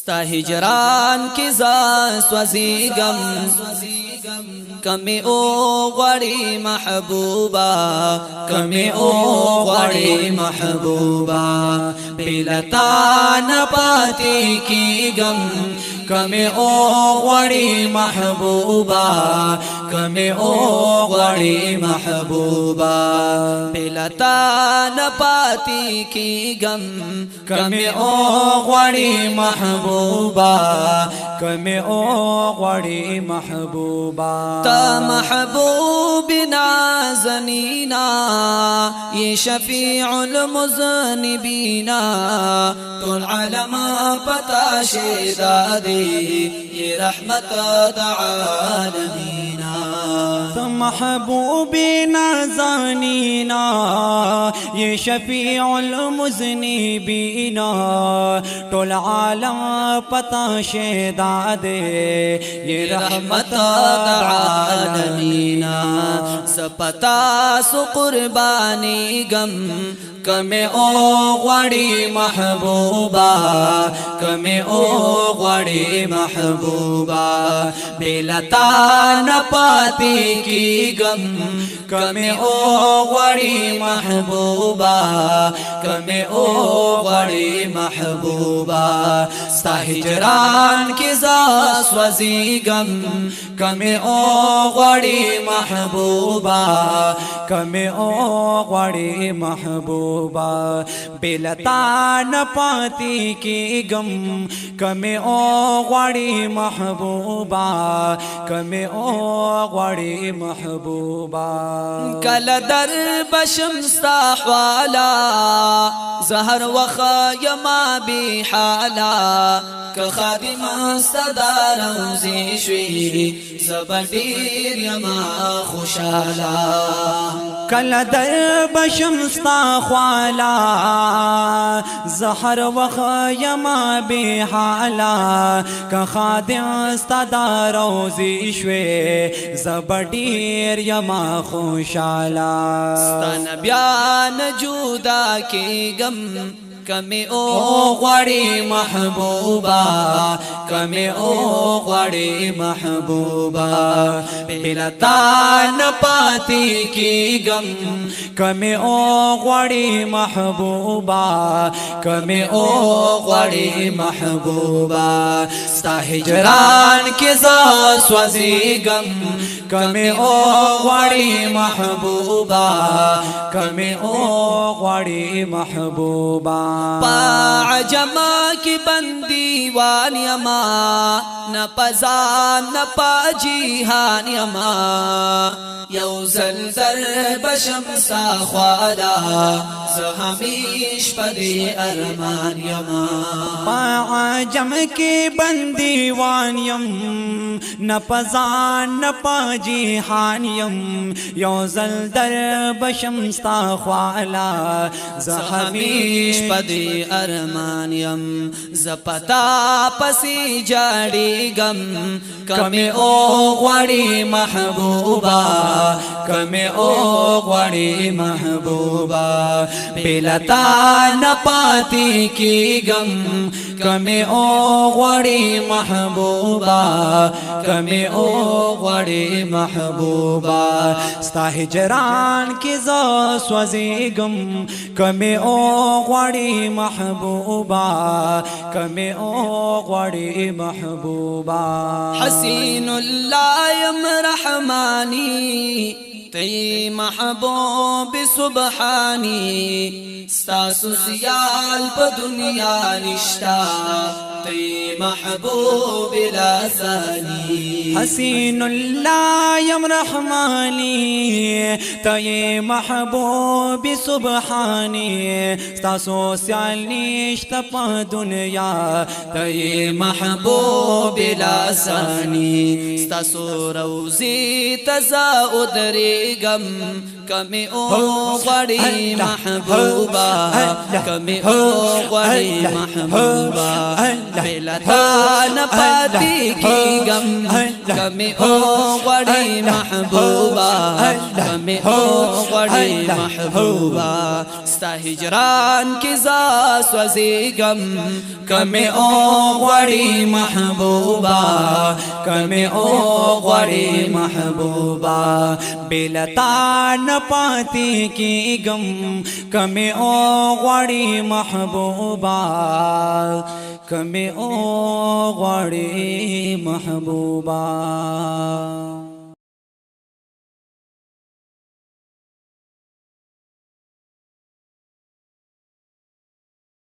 ستا هجران کی زا سوزیگم کمی او غړی محبوبا کمی او غړی محبوبا بلتا نپاتی کی گم کمی او غړی محبوبا کمی او غړی محبوبا بلتا نپاتی کی گم کمی او غړی محبوبا کمی او غړی محبوبا تا محبوب نازنینا یہ شفیع المذنبینا طول عالم پتا شیدادی یہ رحمت عالمینا تا محبوب نازنینا یہ شفیع المذنبینا طول عالم پتا شیدادی یہ رحمت عالمینا سپتا سو قربانی گم کمی او غړی محبوبا کمی او غړی محبوبا بلتا نپاتی کی گم کمی او غړی محبوبا کمی او غړی محبوبا ستا هجران کی زا سوزی گم کمی او غړی محبوبا کمی او غړی محبوبا بلتا نپاتی کی گم کمی او غړی محبوبا کمی او غړی محبوبا کل در بشم ستا حوالا زهر وخایم بی حالا که خادم صدا روزی شوی زبدیر یما خوشالا کل در بشم ستا خوالا زهر وخایم بی حالا که خادم صدا روزی شوی زبدیر یما خوشالا ستا نبیان جودا کی گم کمی او غړی محبوبا کمی او غړی محبوبا بلتا نپاتی کی گم کمی او غړی محبوبا کمی او غړی محبوبا ستا هجران کی زا سوزی گم کمی او غړی محبوبا کمی او غړی محبوبا پا عجما کی بندی وان یما نپزان نپا جیہان یما یو زلزل بشم سا خوالا زہمیش پدی ارمان یما پا عجم کی بندی وان یم نپزان نپا جیہان یم یو زلزل بشم سا خوالا زہمیش پدی ارمان یم زپتا پسی جاڑی گم کمی او غړی محبوبا کمی او غړی محبوبا بلتا نپاتی کی گم کمی او غړی محبوبا کمی او غړی محبوبا ستا هجران کی زا سوزیگم کمی او غړی محبوبا کمی او غړی محبوبا حسین اللہ یم رحمانی تی محبوب سبحانی ستاسو سیال پا دنیا نشتا تی محبوب لازانی حسین اللہ یم رحمانی تی محبوب سبحانی ستاسو سیال نشتا پا دنیا تی محبوب لازانی ستاسو روزی تزا ادری گم کمی او غړی محبوبا کمی او غړی محبوبا بلتا نپاتی کی گم کمی او غڑی محبوبا کمی او غڑی محبوبا ستا ہجران کی زاس وزی گم کمی او غڑی محبوبا کمی او غڑی محبوبا بلتا نپاتی کی گم کمی او غڑی محبوبا کمی او غڑی محبوبا